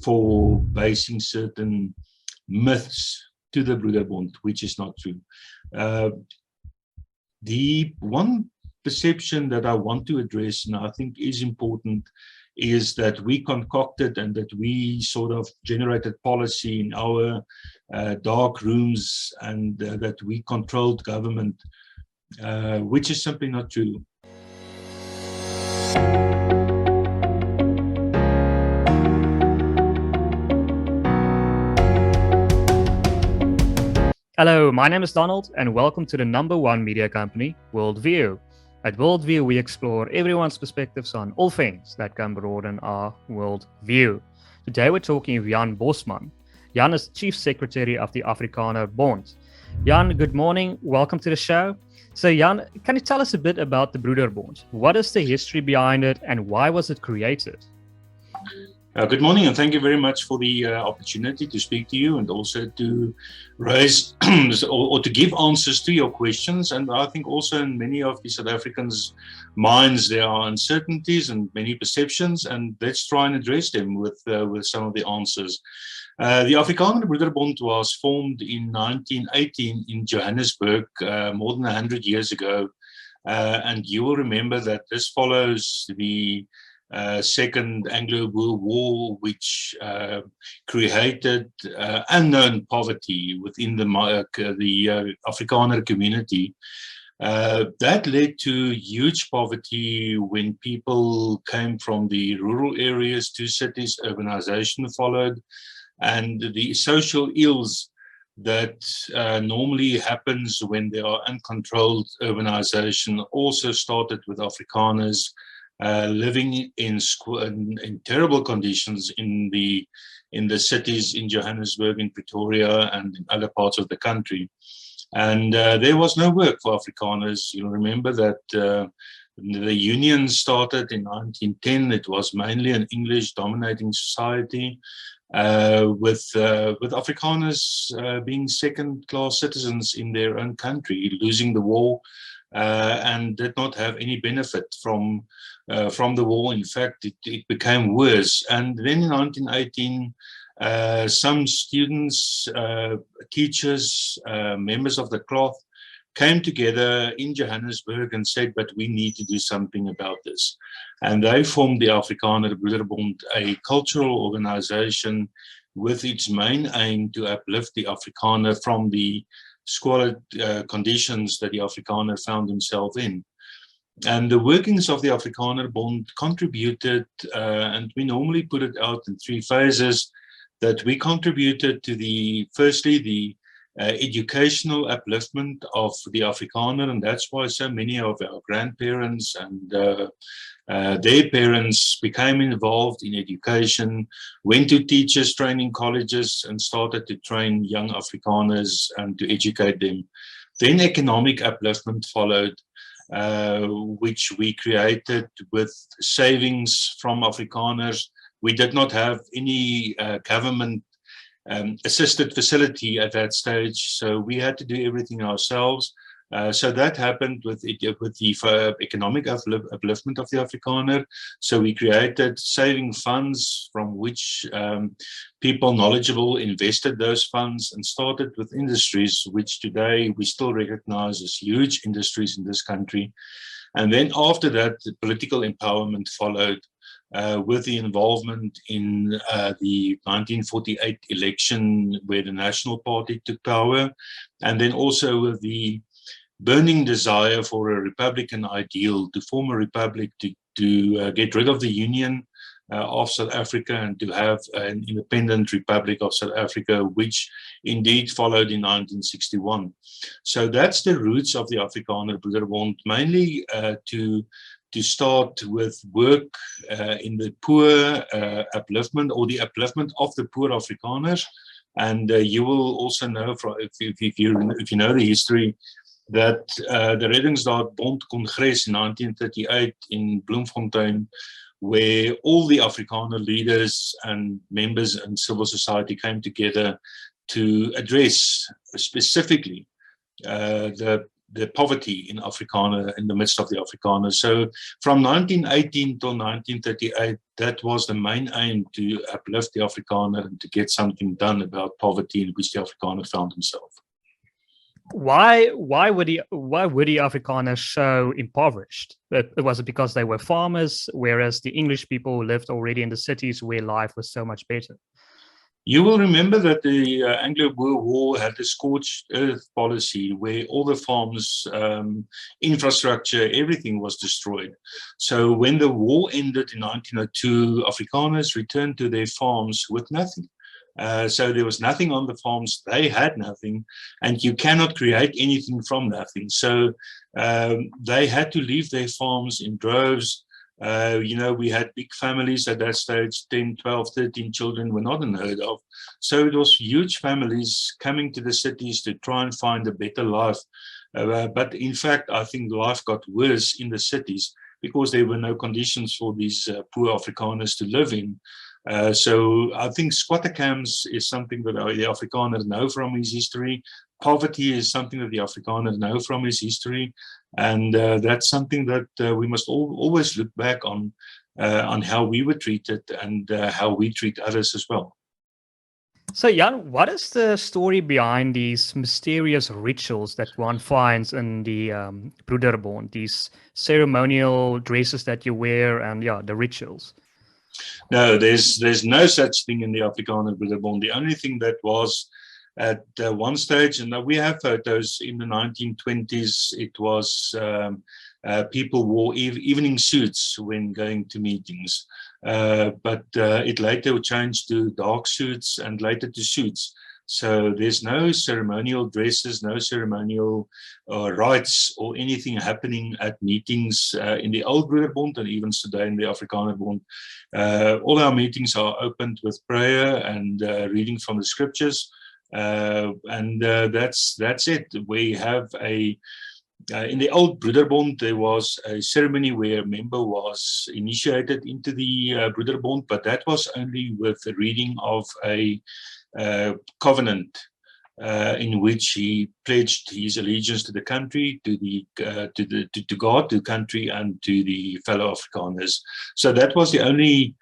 for basing certain myths to the Broederbond, which is not true. The one perception that I want to address, and I think is important, is that we concocted and that we sort of generated policy in our dark rooms, and that we controlled government, which is simply not true. Hello, my name is Donald, and welcome to the #1 media company, WorldView. At WorldView, we explore everyone's perspectives on all things that can broaden our worldview. Today, we're talking with Jan Bosman. Jan is Chief Secretary of the Afrikanerbond. Jan, good morning. Welcome to the show. So, Jan, can you tell us a bit about the Broederbond? What is the history behind it, and why was it created? Good morning, and thank you very much for the opportunity to speak to you and also to raise or to give answers to your questions. And I think also in many of the South Africans' minds there are uncertainties and many perceptions, and let's try and address them with some of the answers. The Afrikanerbond Broederbond was formed in 1918 in Johannesburg, more than 100 years ago, and you will remember that this follows the Second Anglo-Boer War, which created unknown poverty within the Afrikaner community. That led to huge poverty when people came from the rural areas to cities. Urbanization followed, and the social ills that normally happens when there are uncontrolled urbanization also started with Afrikaners living in terrible conditions in the cities in Johannesburg, in Pretoria, and in other parts of the country. And there was no work for Afrikaners. You'll remember that the union started in 1910. It was mainly an English-dominating society, with Afrikaners being second-class citizens in their own country, losing the war, and did not have any benefit from the war. In fact, it became worse. And then in 1918, some students, teachers, members of the cloth came together in Johannesburg and said, but we need to do something about this. And they formed the Afrikaner Broederbond, a cultural organization with its main aim to uplift the Afrikaner from the squalid conditions that the Afrikaner found himself in. And the workings of the Afrikanerbond contributed, and we normally put it out in three phases, that we contributed to firstly the educational upliftment of the Afrikaner, and that's why so many of our grandparents and their parents became involved in education, went to teachers training colleges and started to train young Afrikaners and to educate them. Then economic upliftment followed, which we created with savings from Afrikaners. We did not have any government assisted facility at that stage, so we had to do everything ourselves. So that happened with the economic upliftment of the Afrikaner. So we created saving funds from which people knowledgeable invested those funds, and started with industries which today we still recognize as huge industries in this country. And then after that, the political empowerment followed, with the involvement in the 1948 election where the National Party took power, and then also with the burning desire for a Republican ideal, to form a republic, to get rid of the Union of South Africa and to have an independent Republic of South Africa, which indeed followed in 1961. So that's the roots of the Afrikaner Broederbond, mainly to start with work in the poor upliftment, or the upliftment of the poor Afrikaners. And you will also know, if you know the history, that the Reddingsdaad-Bond Congress in 1938 in Bloemfontein, where all the Afrikaner leaders and members in civil society came together to address specifically the the poverty in Afrikaner, in the midst of the Afrikaners. So from 1918 till 1938, that was the main aim, to uplift the Afrikaner and to get something done about poverty in which the Afrikaner found himself. Why were the Afrikaners so impoverished? Was it because they were farmers, whereas the English people lived already in the cities where life was so much better? You will remember that the Anglo-Boer War had a scorched earth policy where all the farms, infrastructure, everything was destroyed. So when the war ended in 1902, Afrikaners returned to their farms with nothing. So there was nothing on the farms, they had nothing, and you cannot create anything from nothing. So they had to leave their farms in droves. We had big families at that stage, 10, 12, 13 children were not unheard of. So it was huge families coming to the cities to try and find a better life. But in fact, I think life got worse in the cities because there were no conditions for these poor Afrikaners to live in. So I think squatter camps is something that the Afrikaner know from his history. Poverty is something that the Afrikaner know from his history. And that's something that we must always look back on how we were treated and how we treat others as well. So, Jan, what is the story behind these mysterious rituals that one finds in the Broederbond, these ceremonial dresses that you wear and, the rituals? No, there's no such thing in the Afrikaner Broederbond. The only thing that was at one stage, and we have photos in the 1920s, it was people wore evening suits when going to meetings. But it later changed to dark suits and later to suits. So there's no ceremonial dresses, no ceremonial rites or anything happening at meetings in the old Broederbond and even today in the Afrikanerbond. All our meetings are opened with prayer and reading from the scriptures. That's it. We have in the old Broederbond, there was a ceremony where a member was initiated into the Broederbond, but that was only with the reading of a covenant in which he pledged his allegiance to the country, to God, to country, and to the fellow Afrikaners. So that was the only,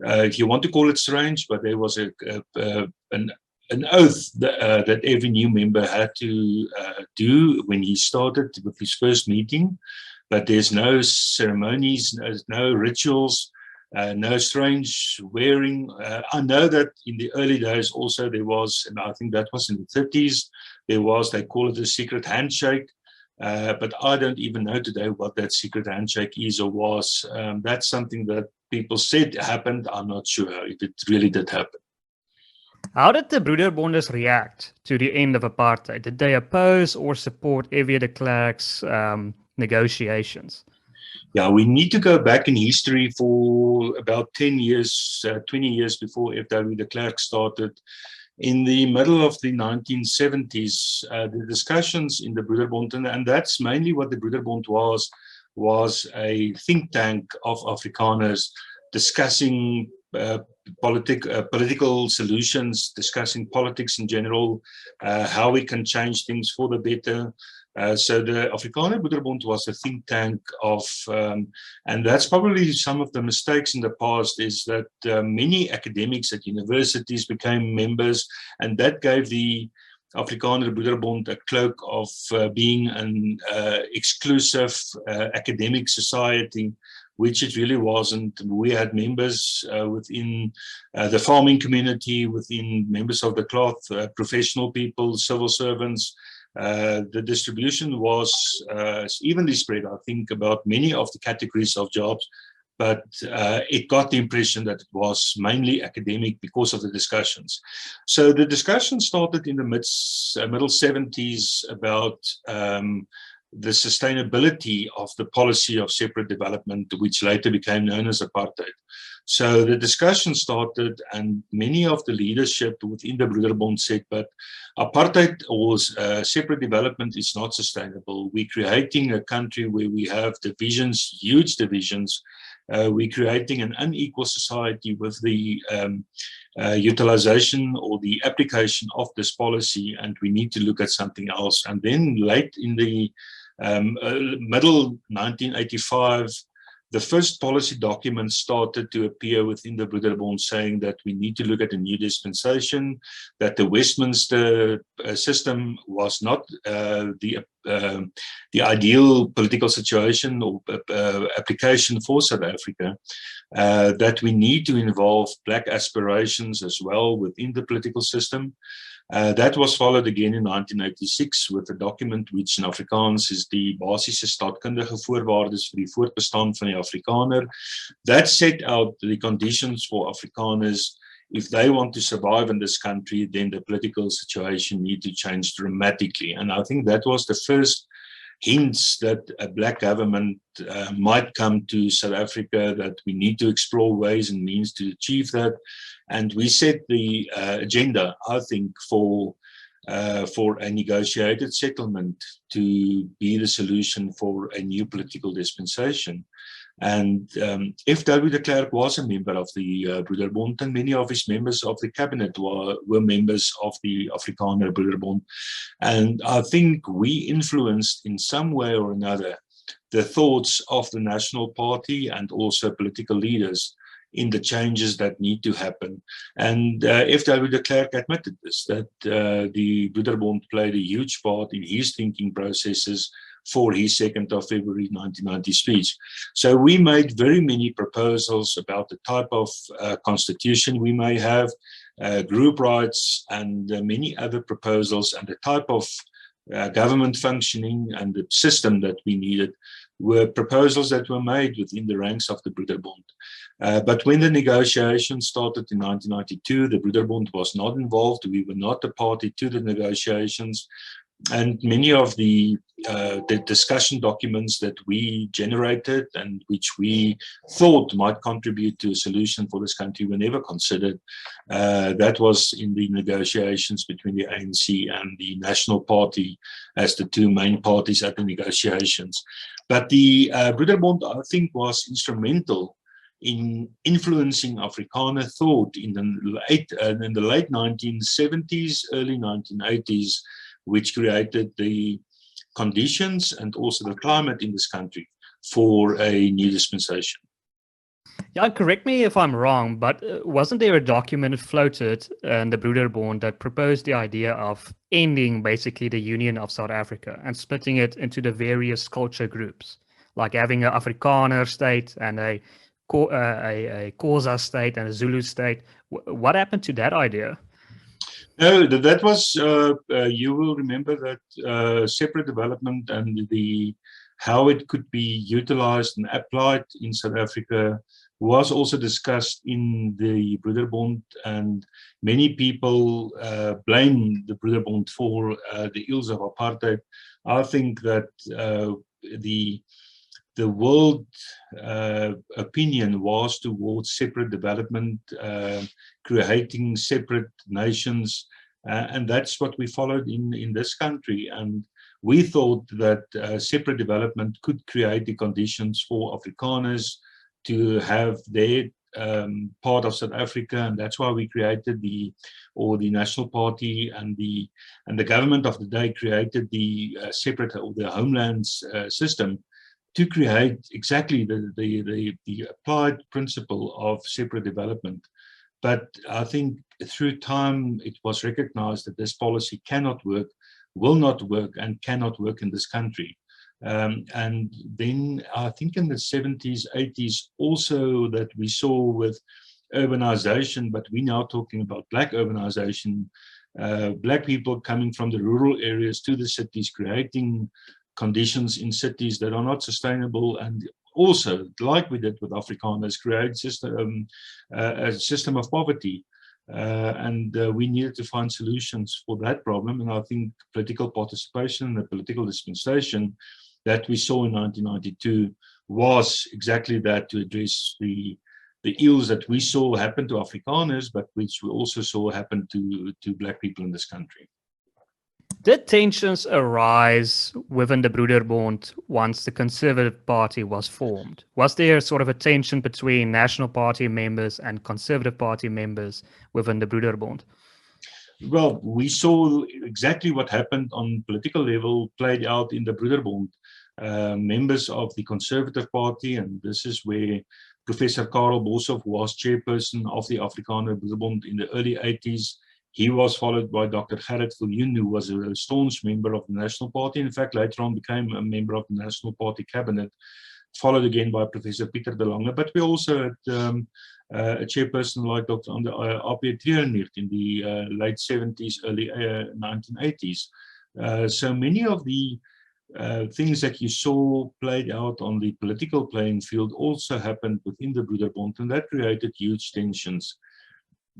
if you want to call it strange, but there was an oath that every new member had to do when he started with his first meeting. But there's no ceremonies, no rituals, no strange wearing. I know that in the early days also there was, and I think that was in the 30s, they call it a secret handshake. But I don't even know today what that secret handshake is or was. That's something that people said happened. I'm not sure if it really did happen. How did the Broederbonders react to the end of apartheid? Did they oppose or support F.W. de Klerk's negotiations? Yeah, we need to go back in history for about 10 years, 20 years before F.W. de Klerk started. In the middle of the 1970s, the discussions in the Broederbond, and that's mainly what the Broederbond was a think tank of Afrikaners discussing political solutions, discussing politics in general, how we can change things for the better. So the Afrikaner Broederbond was a think tank of, and that's probably some of the mistakes in the past, is that many academics at universities became members, and that gave the Afrikaner Broederbond a cloak of being an exclusive academic society, which it really wasn't. We had members within the farming community, within members of the cloth, professional people, civil servants. The distribution was evenly spread, I think, about many of the categories of jobs, but it got the impression that it was mainly academic because of the discussions. So the discussion started in the middle 70s about the sustainability of the policy of separate development, which later became known as apartheid. So the discussion started, and many of the leadership within the Broederbond said, but apartheid or separate development is not sustainable. We're creating a country where we have divisions, huge divisions. We're creating an unequal society with the utilization or the application of this policy, and we need to look at something else. And then late in the middle 1985, the first policy document started to appear within the Broederbond, saying that we need to look at a new dispensation, that the Westminster system was not the ideal political situation or application for South Africa, that we need to involve Black aspirations as well within the political system. That was followed again in 1986 with a document which in Afrikaans is die basiese staatkundige voorwaardes vir die voortbestaan van die Afrikaner. That set out the conditions for Afrikaners. If they want to survive in this country, then the political situation need to change dramatically. And I think that was the first hints that a Black government might come to South Africa, that we need to explore ways and means to achieve that. And we set the agenda, I think, for a negotiated settlement to be the solution for a new political dispensation. And F.W. de Klerk was a member of the Broederbond, and many of his members of the cabinet were members of the Afrikanerbond Broederbond. And I think we influenced in some way or another the thoughts of the National Party and also political leaders in the changes that need to happen. And F.W. de Klerk admitted this, that the Broederbond played a huge part in his thinking processes for his 2nd of February 1990 speech. So we made very many proposals about the type of constitution we may have, group rights, and many other proposals, and the type of government functioning and the system that we needed were proposals that were made within the ranks of the Broederbond. But when the negotiations started in 1992, the Broederbond was not involved. We were not a party to the negotiations. And many of the discussion documents that we generated and which we thought might contribute to a solution for this country were never considered. That was in the negotiations between the ANC and the National Party as the two main parties at the negotiations. But the Broederbond, I think, was instrumental in influencing Afrikaner thought in the late 1970s, early 1980s, which created the conditions and also the climate in this country for a new dispensation. Yeah, correct me if I'm wrong, but wasn't there a document floated in the Broederbond that proposed the idea of ending basically the Union of South Africa and splitting it into the various culture groups, like having an Afrikaner state and a Xhosa state and a Zulu state? What happened to that idea? No, that was, you will remember that separate development and how it could be utilized and applied in South Africa was also discussed in the Broederbond, and many people blame the Broederbond for the ills of apartheid. I think that the world opinion was towards separate development, creating separate nations, and that's what we followed in this country. And we thought that separate development could create the conditions for Afrikaners to have their part of South Africa, and that's why we created the National Party, and the government of the day created the separate or the homelands system to create exactly the applied principle of separate development. But I think through time it was recognized that this policy cannot work, will not work, and cannot work in this country. And then I think in the 70s, 80s also that we saw with urbanization, but we're now talking about Black urbanization, Black people coming from the rural areas to the cities, creating conditions in cities that are not sustainable, and also, like we did with Afrikaners, create a system of poverty. And we needed to find solutions for that problem. And I think political participation and the political dispensation that we saw in 1992 was exactly that, to address the ills that we saw happen to Afrikaners, but which we also saw happen to Black people in this country. Did tensions arise within the Broederbond once the Conservative Party was formed? Was there sort of a tension between National Party members and Conservative Party members within the Broederbond? Well, we saw exactly what happened on political level played out in the Broederbond. Members of the Conservative Party, and this is where Professor Karel Boshoff was chairperson of the Afrikanerbond Bond in the early 80s. He was followed by Dr. Gerrit Viljoen, who was a staunch member of the National Party. In fact, later on became a member of the National Party cabinet, followed again by Professor Pieter de Lange. But we also had a chairperson like Dr. A.P. Triernicht in the late 70s, early 1980s. So many of the things that you saw played out on the political playing field also happened within the Broederbond, and that created huge tensions.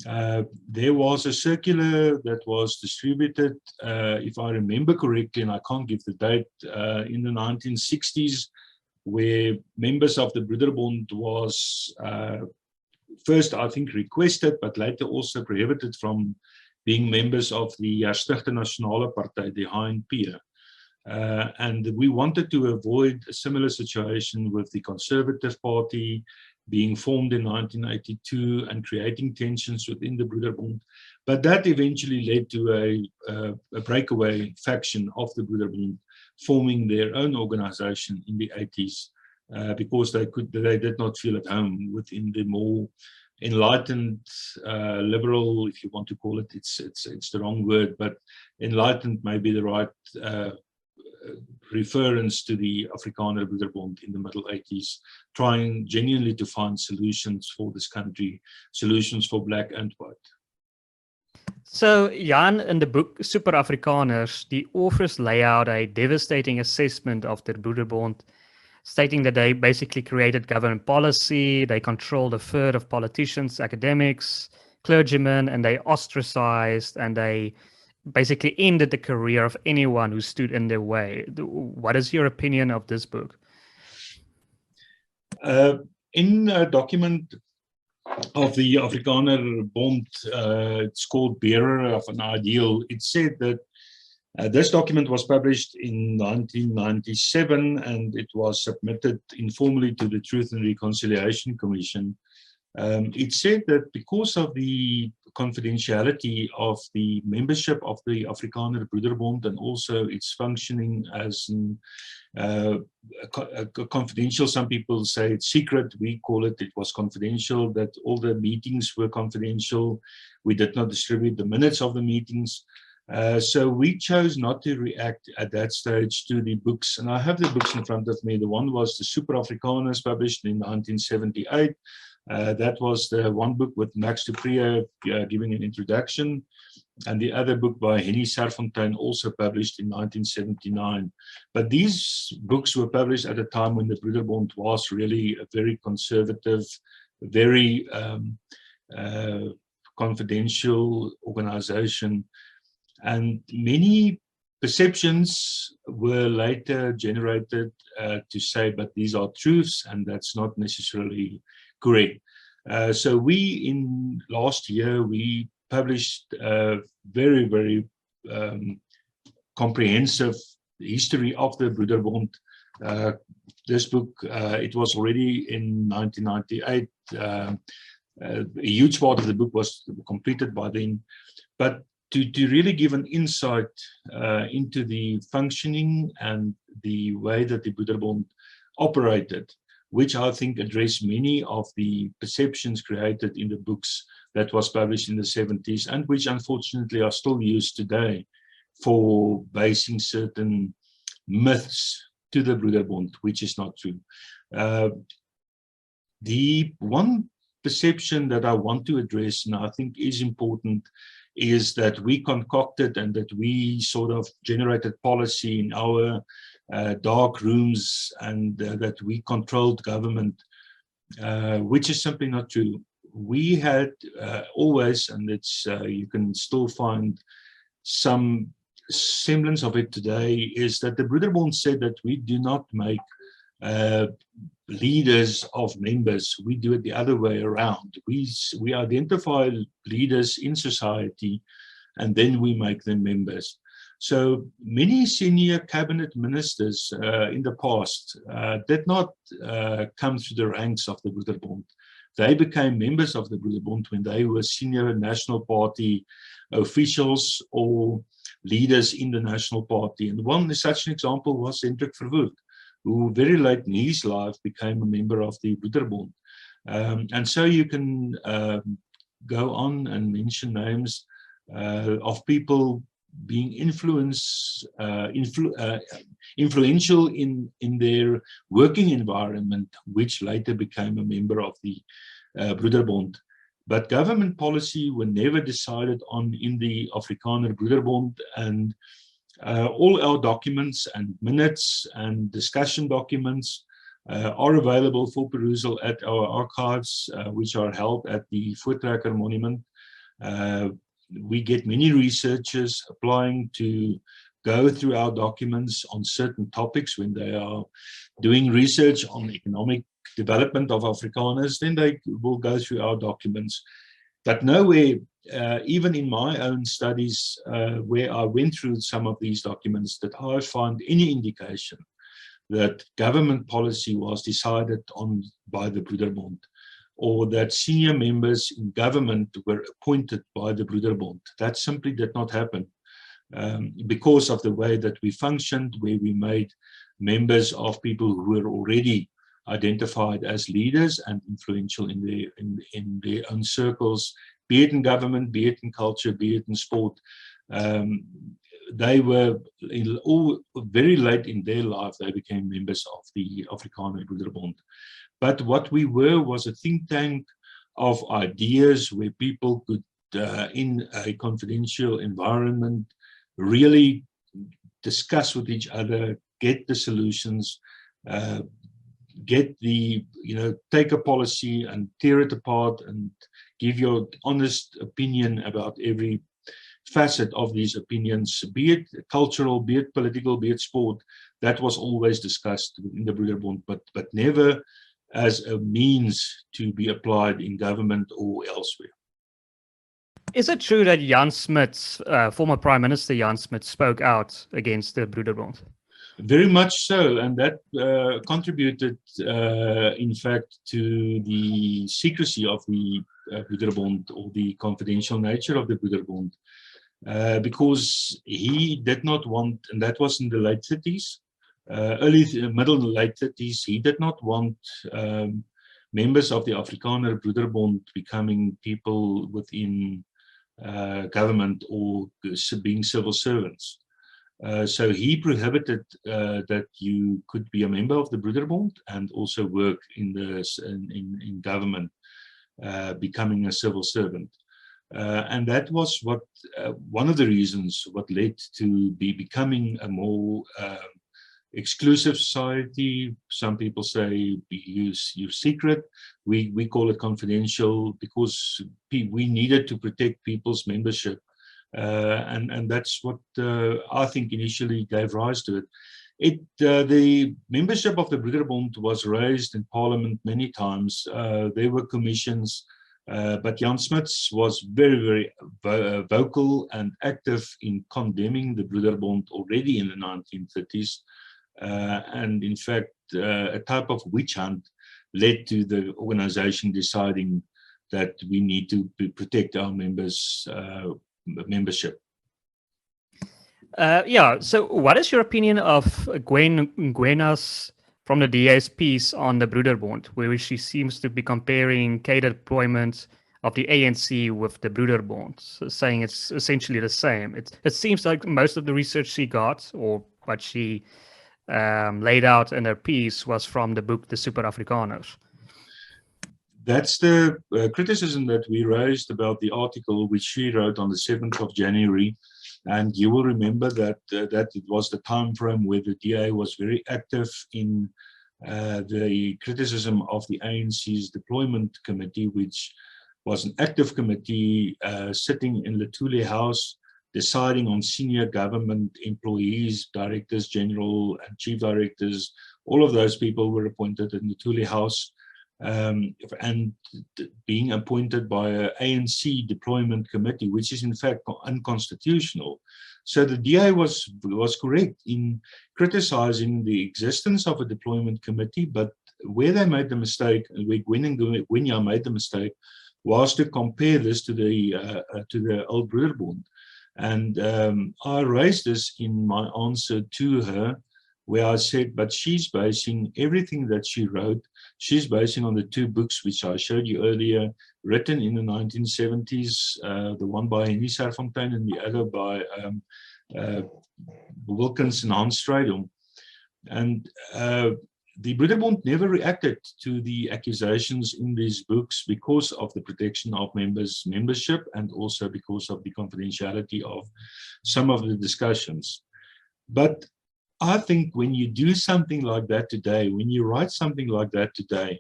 There was a circular that was distributed, if I remember correctly, and I can't give the date, in the 1960s, where members of the Broederbond was first, I think, requested, but later also prohibited from being members of the Stichte Nasionale Partij, the HNP. And we wanted to avoid a similar situation with the Conservative Party being formed in 1982 and creating tensions within the Broederbond. But that eventually led to a breakaway faction of the Broederbond forming their own organization in the 80s because they did not feel at home within the more enlightened, liberal, if you want to call it, it's the wrong word, but enlightened may be the right reference to the Afrikanerbond Bond in the middle 80s, trying genuinely to find solutions for this country, solutions for black and white. So, Jan, in the book Super Afrikaners, the authors lay out a devastating assessment of the Broederbond, stating that they basically created government policy, they controlled a third of politicians, academics, clergymen, and they ostracized and they basically ended the career of anyone who stood in their way. What is your opinion of this book? In a document of the Afrikanerbond, it's called Bearer of an Ideal, it said that this document was published in 1997 and it was submitted informally to the Truth and Reconciliation Commission. It said that because of the confidentiality of the membership of the Afrikanerbond and also its functioning as a confidential, some people say it's secret, we call it was confidential, that all the meetings were confidential, we did not distribute the minutes of the meetings. So we chose not to react at that stage to the books, and I have the books in front of me. The one was the Super Afrikaners, published in 1978. That was the one book with Max de Pree giving an introduction, and the other book by Henny Serfontein, also published in 1979. But these books were published at a time when the Broederbond was really a very conservative, very confidential organization, and many perceptions were later generated to say, but these are truths, and that's not necessarily correct. So in last year, we published a very, very comprehensive history of the Broederbond. This book, it was already in 1998. A huge part of the book was completed by then. But to really give an insight into the functioning and the way that the Broederbond operated, which I think addressed many of the perceptions created in the books that was published in the 70s and which unfortunately are still used today for basing certain myths to the Broederbond, which is not true. The one perception that I want to address, and I think is important, is that we concocted and that we sort of generated policy in our dark rooms and that we controlled government, which is simply not true. We had always, and it's you can still find some semblance of it today, is that the Broederbond said that we do not make leaders of members. We do it the other way around. We identify leaders in society and then we make them members. So many senior cabinet ministers in the past did not come through the ranks of the Broederbond. They became members of the Broederbond when they were senior National Party officials or leaders in the National Party. And one such an example was Hendrik Verwoerd, who very late in his life became a member of the Broederbond. And so you can go on and mention names of people being influential in their working environment, which later became a member of the Broederbond. But government policy were never decided on in the Afrikaner Broederbond, and all our documents and minutes and discussion documents are available for perusal at our archives, which are held at the Voortrekker Monument. We get many researchers applying to go through our documents on certain topics when they are doing research on economic development of Afrikaners, then they will go through our documents. But nowhere, even in my own studies, where I went through some of these documents, that I find any indication that government policy was decided on by the Broederbond, or that senior members in government were appointed by the Broederbond. That simply did not happen because of the way that we functioned, where we made members of people who were already identified as leaders and influential in their own circles, be it in government, be it in culture, be it in sport. They were all very late in their life, they became members of the Afrikaner Broederbond. But what we were was a think tank of ideas where people could, in a confidential environment, really discuss with each other, get the solutions, get the, take a policy and tear it apart and give your honest opinion about every facet of these opinions, be it cultural, be it political, be it sport. That was always discussed in the Broederbond, but never as a means to be applied in government or elsewhere. Is it true that Jan Smuts, former Prime Minister Jan Smuts, spoke out against the Broederbond? Very much so, and that contributed, in fact, to the secrecy of the Broederbond, or the confidential nature of the Broederbond, because he did not want, and that was in the late 30s, middle and late 30s, he did not want members of the Afrikaner Broederbond becoming people within government or being civil servants. So he prohibited that you could be a member of the Broederbond and also work in government, becoming a civil servant. And that was what one of the reasons what led to becoming a more exclusive society. Some people say you're secret. We call it confidential because we needed to protect people's membership. And that's what I think initially gave rise to it. The membership of the Broederbond was raised in Parliament many times. There were commissions, but Jan Smuts was very, very vocal and active in condemning the Broederbond already in the 1930s. And in fact, a type of witch hunt led to the organization deciding that we need to protect our members' membership. So what is your opinion of Ngwenya's from the DA's piece on the Broederbond, where she seems to be comparing cadre deployment of the ANC with the Broederbond, saying it's essentially the same? It seems like most of the research she got, or what she laid out in her piece, was from the book The Super Afrikaners. That's the criticism that we raised about the article which she wrote on the 7th of January. And you will remember that it was the time frame where the DA was very active in the criticism of the ANC's deployment committee, which was an active committee sitting in the Thule House, deciding on senior government employees, directors general and chief directors. All of those people were appointed in the Thule House. and being appointed by an ANC deployment committee, which is in fact unconstitutional. So the DA was correct in criticizing the existence of a deployment committee, but where they made the mistake, where Gwen and Ngwenya made the mistake, was to compare this to the old Broederbond. And I raised this in my answer to her, where I said, but she's basing everything that she wrote, she's basing on the two books which I showed you earlier, written in the 1970s, the one by Henry Serfontein and the other by Wilkins and Hans Strydom. And the Broederbond never reacted to the accusations in these books because of the protection of membership and also because of the confidentiality of some of the discussions. But I think when you do something like that today, when you write something like that today,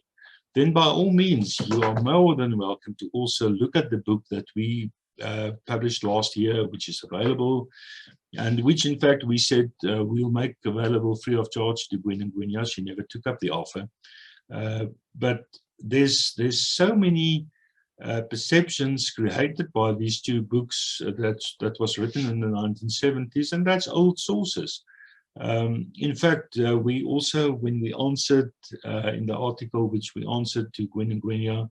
then by all means, you are more than welcome to also look at the book that we published last year, which is available, and which in fact we said we'll make available free of charge to Gwen and Ngwenya. She never took up the offer. But there's so many perceptions created by these two books that was written in the 1970s, and that's old sources. In fact, we also, when we answered in the article which we answered to Gwen and Ngwenya,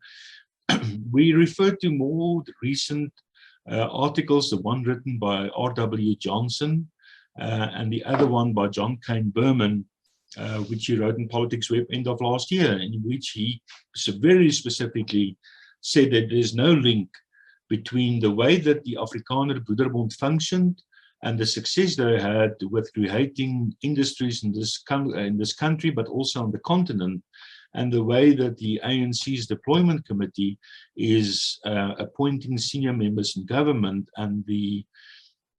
we referred to more recent articles, the one written by R.W. Johnson and the other one by John Kane Berman, which he wrote in Politics Web end of last year, in which he very specifically said that there's no link between the way that the Afrikaner Broederbond functioned and the success they had with creating industries in this country, but also on the continent, and the way that the ANC's deployment committee is appointing senior members in government, and the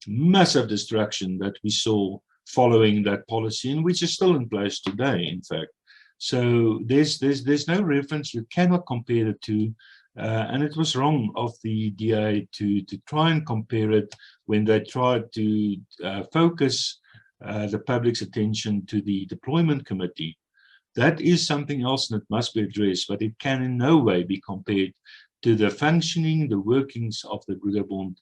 massive destruction that we saw following that policy, and which is still in place today, in fact. So there's no reference. You cannot compare the two. And it was wrong of the DA to try and compare it when they tried to focus the public's attention to the deployment committee. That is something else that must be addressed, but it can in no way be compared to the functioning, the workings of the Broederbond,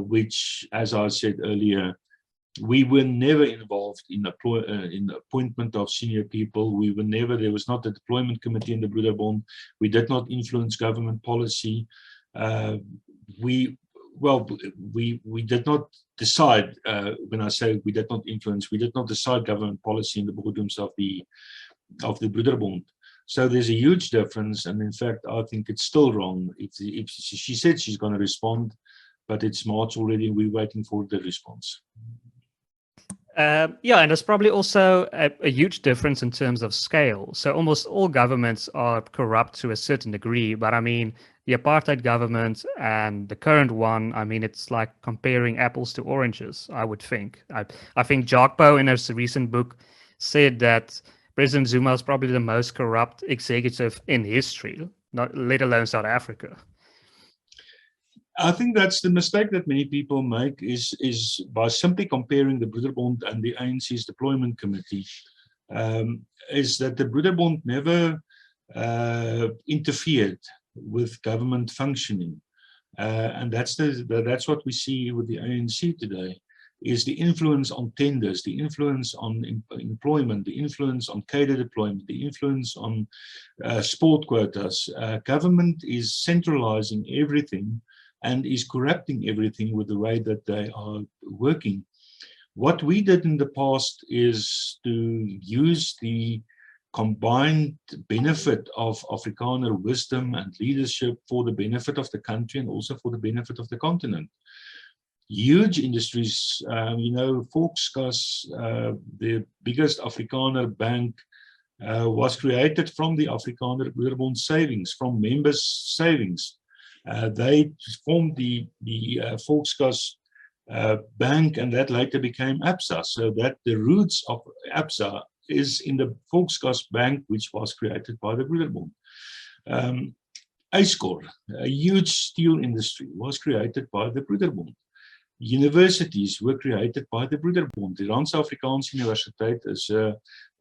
which, as I said earlier, we were never involved in the appointment of senior people. We were never, there was not a deployment committee in the Broederbond. We did not influence government policy. We did not decide, when I say we did not influence, we did not decide government policy in the boardrooms of the Broederbond. So there's a huge difference, and in fact, I think it's still wrong. If she said she's going to respond, but it's March already, we're waiting for the response. Yeah, and there's probably also a huge difference in terms of scale. So almost all governments are corrupt to a certain degree, but I mean, the apartheid government and the current one, I mean, it's like comparing apples to oranges, I would think. I think Jogbo in his recent book said that President Zuma is probably the most corrupt executive in history, not let alone South Africa. I think that's the mistake that many people make, is by simply comparing the Broederbond and the ANC's deployment committee, is that the Broederbond never interfered with government functioning. And that's what we see with the ANC today, is the influence on tenders, the influence on employment, the influence on cadre deployment, the influence on sport quotas. Government is centralizing everything and is corrupting everything with the way that they are working. What we did in the past is to use the combined benefit of Afrikaner wisdom and leadership for the benefit of the country and also for the benefit of the continent. Huge industries, Volkskas, the biggest Afrikaner bank, was created from the Afrikaner Broederbond savings, from members' savings. They formed the Volkskas bank, and that later became ABSA, so that the roots of ABSA is in the Volkskas bank, which was created by the Broederbond. IJskor, a huge steel industry, was created by the Broederbond. Universities were created by the Broederbond. The Randse Afrikaanse Universiteit is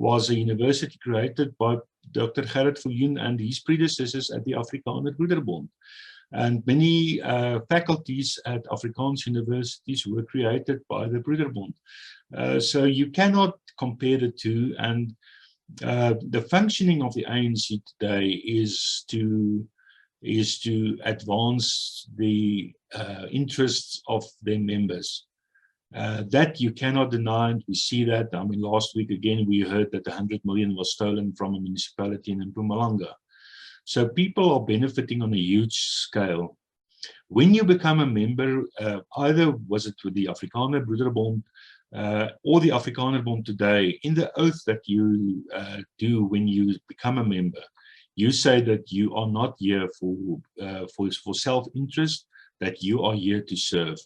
was a university created by Dr. Gerrit Viljoen and his predecessors at the Afrikaner Broederbond. And many faculties at Afrikaans universities were created by the Broederbond. So you cannot compare the two. And the functioning of the ANC today is to advance the interests of their members. That you cannot deny, and we see that. I mean, last week again, we heard that 100 million was stolen from a municipality in Mpumalanga. So people are benefiting on a huge scale. When you become a member, either was it with the Afrikaner Broederbond or the Afrikanerbond today, in the oath that you do when you become a member, you say that you are not here for self-interest, that you are here to serve.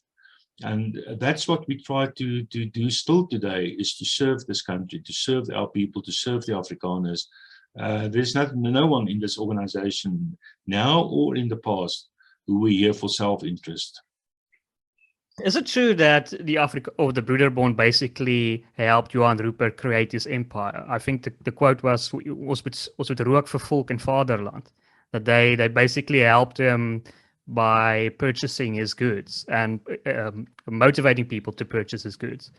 And that's what we try to do still today, is to serve this country, to serve our people, to serve the Afrikaners. There's no one in this organization now or in the past who were here for self-interest. Is it true that the Broederbond basically helped Johan Rupert create his empire? I think the quote was met rook vir volk en vaderland. That they basically helped him by purchasing his goods and motivating people to purchase his goods.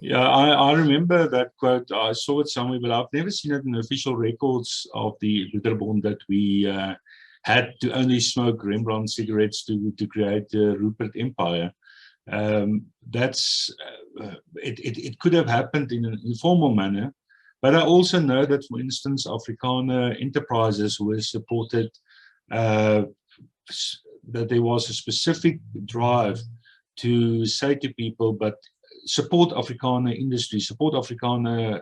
Yeah, I remember that quote. I saw it somewhere, but I've never seen it in official records of the Broederbond that we had to only smoke Rembrandt cigarettes to create the Rupert Empire. It could have happened in an informal manner, but I also know that, for instance, Afrikaner enterprises were supported, that there was a specific drive to say to people, but support Afrikaner industry, support Afrikaner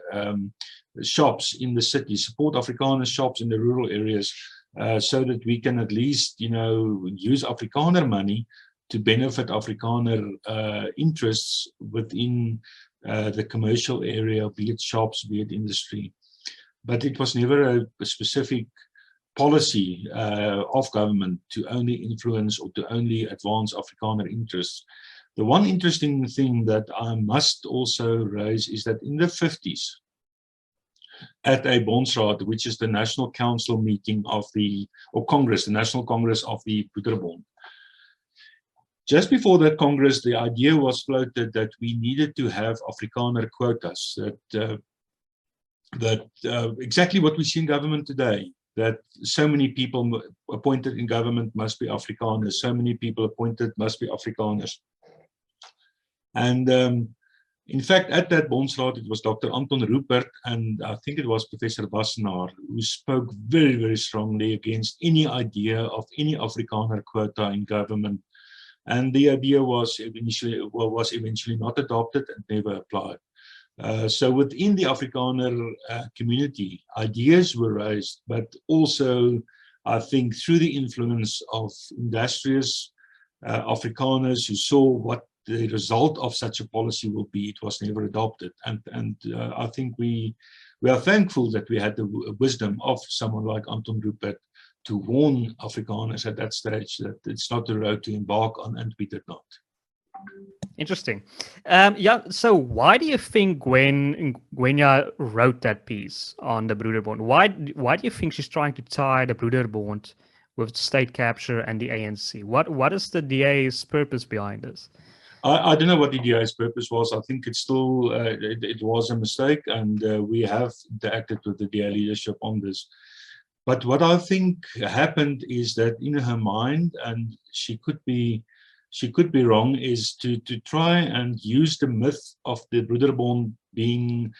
shops in the city, support Afrikaner shops in the rural areas, so that we can at least, use Afrikaner money to benefit Afrikaner interests within the commercial area, be it shops, be it industry. But it was never a specific policy of government to only influence or to only advance Afrikaner interests. The one interesting thing that I must also raise is that in the 50s, at a Bondsraad, which is the National Council meeting of the National Congress of the Broederbond, just before that Congress, the idea was floated that we needed to have Afrikaner quotas, that exactly what we see in government today, that so many people appointed in government must be Afrikaners, so many people appointed must be Afrikaners. And in fact, at that Bondsraad, it was Dr. Anton Rupert, and I think it was Professor Bosman, who spoke very, very strongly against any idea of any Afrikaner quota in government. And the idea was eventually not adopted and never applied. So within the Afrikaner community, ideas were raised, but also, I think, through the influence of industrious Afrikaners who saw what the result of such a policy will be, it was never adopted. And I think we are thankful that we had the wisdom of someone like Anton Rupert to warn Afrikaners at that stage that it's not the road to embark on, and we did not. Interesting. So why do you think Ngwenya wrote that piece on the Broederbond? Why do you think she's trying to tie the Broederbond with state capture and the ANC? What is the DA's purpose behind this? I don't know what the DA's purpose was. I think it's still, it was a mistake, and we have interacted with the DA leadership on this. But what I think happened is that in her mind, and she could be wrong, is to try and use the myth of the Broederbond being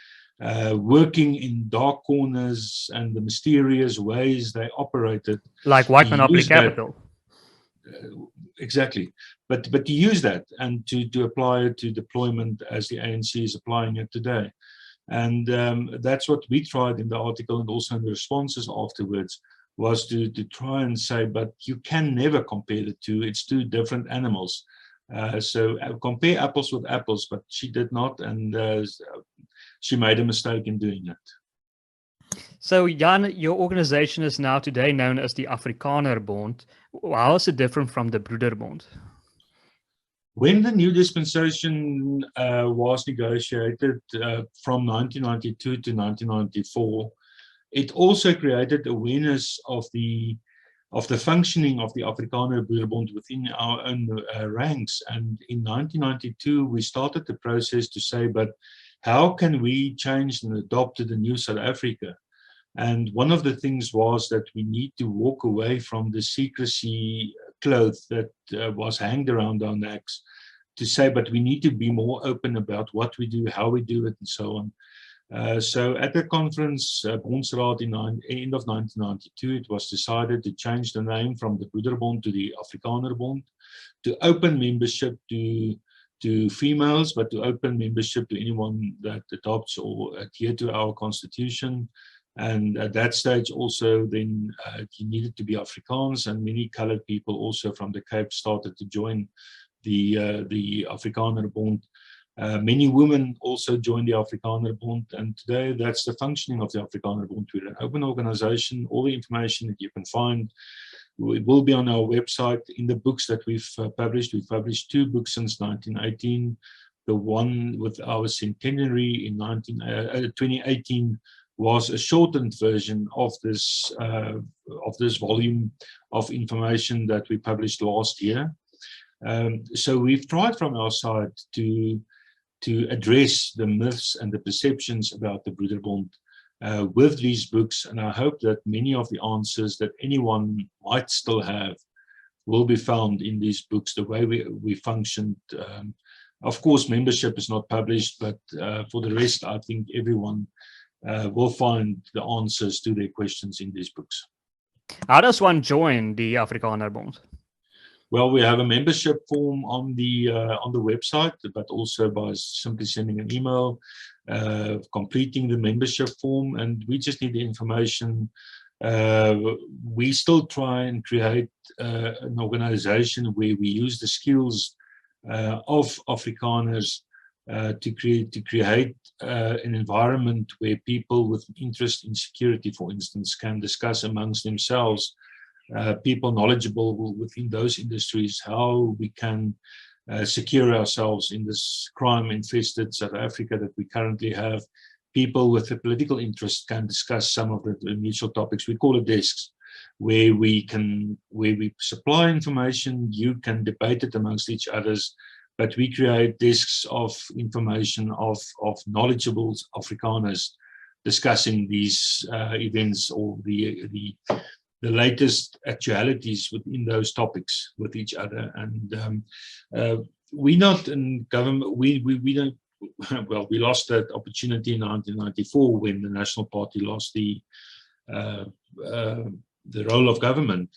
working in dark corners and the mysterious ways they operated. Like white monopoly capital. Exactly. But to use that and to apply it to deployment as the ANC is applying it today. And that's what we tried in the article, and also in the responses afterwards, was to try and say, but you can never compare the two. It's two different animals. So compare apples with apples, but she did not, and she made a mistake in doing it. So Jan, your organization is now today known as the Afrikanerbond. How is it different from the Broederbond? When the new dispensation was negotiated from 1992 to 1994, it also created awareness of the functioning of the Afrikaner Broederbond within our own ranks. And in 1992, we started the process to say, but how can we change and adopt to the new South Africa? And one of the things was that we need to walk away from the secrecy cloth that was hanged around our necks, to say, but we need to be more open about what we do, how we do it, and so on. So at the conference, Bondsraad in end of 1992, it was decided to change the name from the Broederbond to the Afrikanerbond, to open membership to females, but to open membership to anyone that adopts or adhere to our constitution. And at that stage also then you needed to be Afrikaans, and many colored people also from the Cape started to join the Afrikanerbond. Many women also joined the Afrikanerbond, and today that's the functioning of the Afrikanerbond. We're an open organization. All the information that you can find will be on our website. In the books that we've published 2 books since 1918. The one with our centenary in 2018 was a shortened version of this volume of information that we published last year. So we've tried from our side to address the myths and the perceptions about the Broederbond with these books, and I hope that many of the answers that anyone might still have will be found in these books, the way we functioned. Of course, membership is not published, but for the rest, I think everyone will find the answers to their questions in these books. How does one join the Afrikanerbond? Well, we have a membership form on the website, but also by simply sending an email, completing the membership form, and we just need the information. We still try and create an organization where we use the skills of Afrikaners to create an environment where people with interest in security, for instance, can discuss amongst themselves. People knowledgeable within those industries, how we can secure ourselves in this crime-infested South Africa that we currently have. People with a political interest can discuss some of the initial topics. We call it desks, where we supply information. You can debate it amongst each others, but we create desks of information of knowledgeable Afrikaners discussing these events or the latest actualities within those topics with each other. And we're not in government, we don't, well, we lost that opportunity in 1994 when the National Party lost the role of government.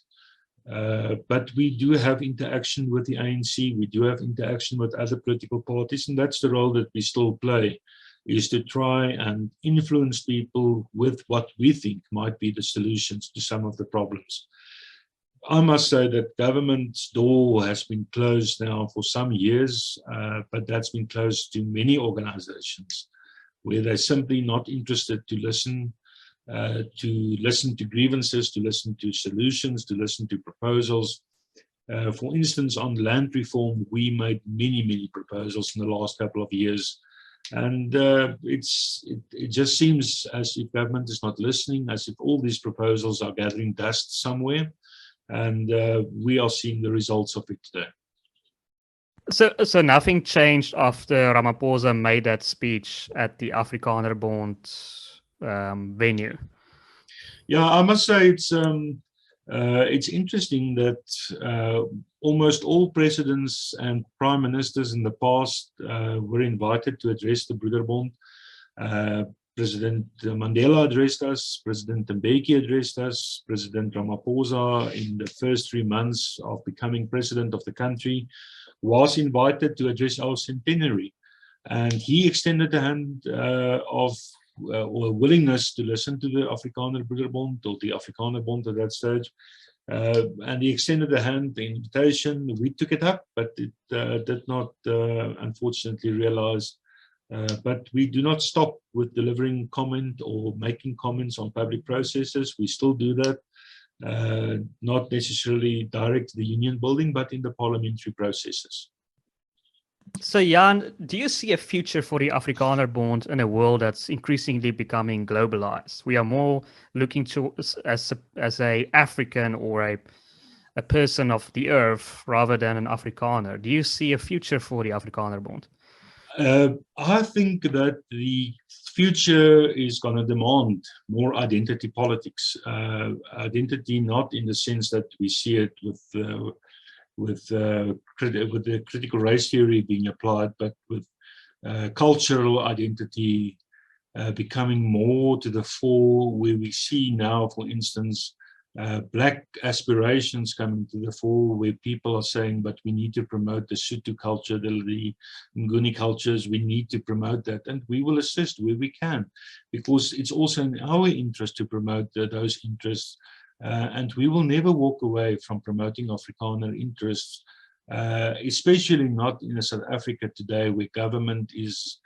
But we do have interaction with the ANC, we do have interaction with other political parties, and that's the role that we still play, is to try and influence people with what we think might be the solutions to some of the problems. I must say that government's door has been closed now for some years, but that's been closed to many organizations where they're simply not interested to listen to grievances, to listen to solutions, to listen to proposals. For instance, on land reform, we made many proposals in the last couple of years. And it just seems as if government is not listening, as if all these proposals are gathering dust somewhere, and we are seeing the results of it today. So nothing changed after Ramaphosa made that speech at the Afrikanerbond venue? Yeah, I must say it's interesting that almost all presidents and prime ministers in the past were invited to address the Broederbond. President Mandela addressed us, President Mbeki addressed us, President Ramaphosa in the first 3 months of becoming president of the country was invited to address our centenary. And he extended the hand of or willingness to listen to the Afrikaner Broederbond or the Afrikanerbond at that stage. And he extended the hand, the invitation. We took it up, but it did not, unfortunately, realize. But we do not stop with delivering comment or making comments on public processes. We still do that, not necessarily direct to the union building, but in the parliamentary processes. So Jan, do you see a future for the Afrikanerbond in a world that's increasingly becoming globalized? We are more looking to as a African or a person of the earth rather than an Afrikaner. Do you see a future for the Afrikanerbond? I think that the future is going to demand more identity politics. Identity, not in the sense that we see it with the critical race theory being applied, but with cultural identity becoming more to the fore, where we see now, for instance, black aspirations coming to the fore, where people are saying, but we need to promote the Sotho culture, the Nguni cultures, we need to promote that, and we will assist where we can, because it's also in our interest to promote those interests, and we will never walk away from promoting Afrikaner interests, especially not in South Africa today, where government is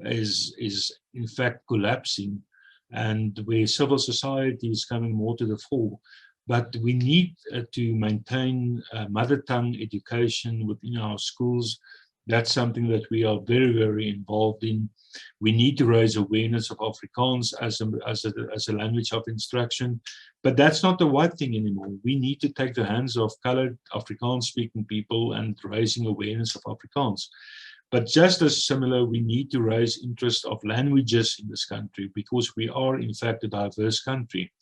in fact collapsing, and where civil society is coming more to the fore. But we need to maintain mother tongue education within our schools. That's something that we are very, very involved in. We need to raise awareness of Afrikaans as a language of instruction. But that's not the right thing anymore. We need to take the hands of colored Afrikaans-speaking people and raising awareness of Afrikaans. But just as similar, we need to raise interest of languages in this country, because we are, in fact, a diverse country.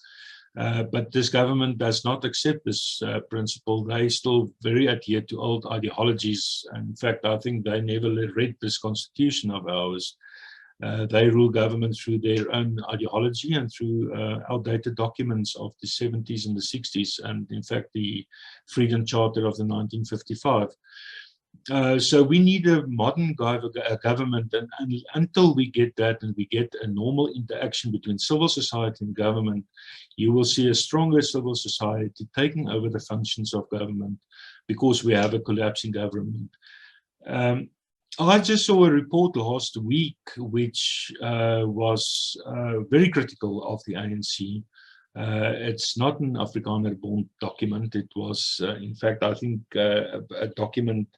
But this government does not accept this principle. They still very adhere to old ideologies. And in fact, I think they never read this constitution of ours. They rule government through their own ideology and through outdated documents of the 70s and the 60s, and in fact, the Freedom Charter of the 1955. So we need a modern government, and until we get that and we get a normal interaction between civil society and government, you will see a stronger civil society taking over the functions of government, because we have a collapsing government. I just saw a report last week which was very critical of the ANC. It's not an Afrikanerbond document. It was, in fact, I think a document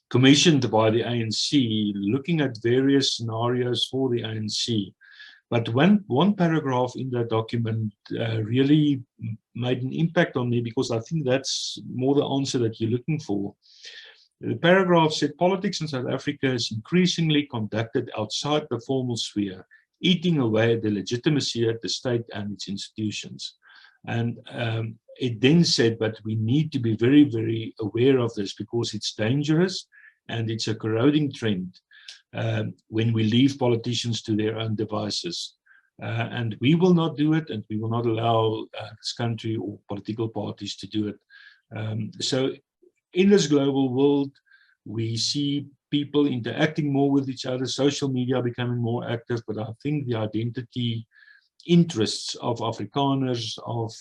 commissioned by the ANC, looking at various scenarios for the ANC. But one paragraph in that document really made an impact on me, because I think that's more the answer that you're looking for. The paragraph said, politics in South Africa is increasingly conducted outside the formal sphere, eating away at the legitimacy of the state and its institutions. And it then said, but we need to be very, very aware of this, because it's dangerous and it's a corroding trend when we leave politicians to their own devices. And we will not do it, and we will not allow this country or political parties to do it. So in this global world, we see people interacting more with each other, social media becoming more active, but I think the identity interests of Afrikaners, of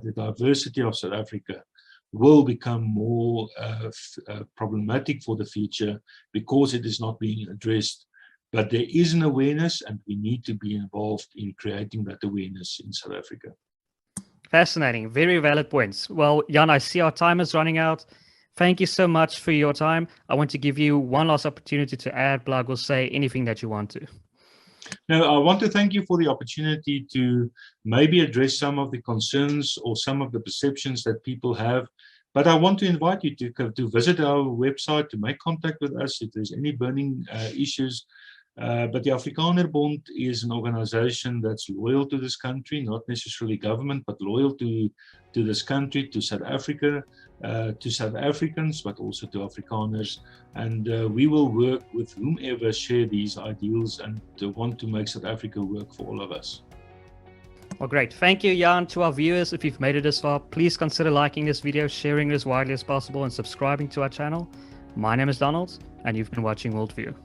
the diversity of South Africa, will become more problematic for the future, because it is not being addressed. But there is an awareness, and we need to be involved in creating that awareness in South Africa. Fascinating. Very valid points. Well, Jan, I see our time is running out. Thank you so much for your time. I want to give you one last opportunity to add, plug, or say anything that you want to. Now, I want to thank you for the opportunity to maybe address some of the concerns or some of the perceptions that people have. But I want to invite you to visit our website, to make contact with us if there's any burning issues. But the Afrikanerbond is an organization that's loyal to this country, not necessarily government, but loyal to this country, to South Africa, to South Africans, but also to Afrikaners. And we will work with whomever share these ideals and want to make South Africa work for all of us. Well, great. Thank you, Jan. To our viewers, if you've made it this far, please consider liking this video, sharing it as widely as possible, and subscribing to our channel. My name is Donald, and you've been watching WorldView.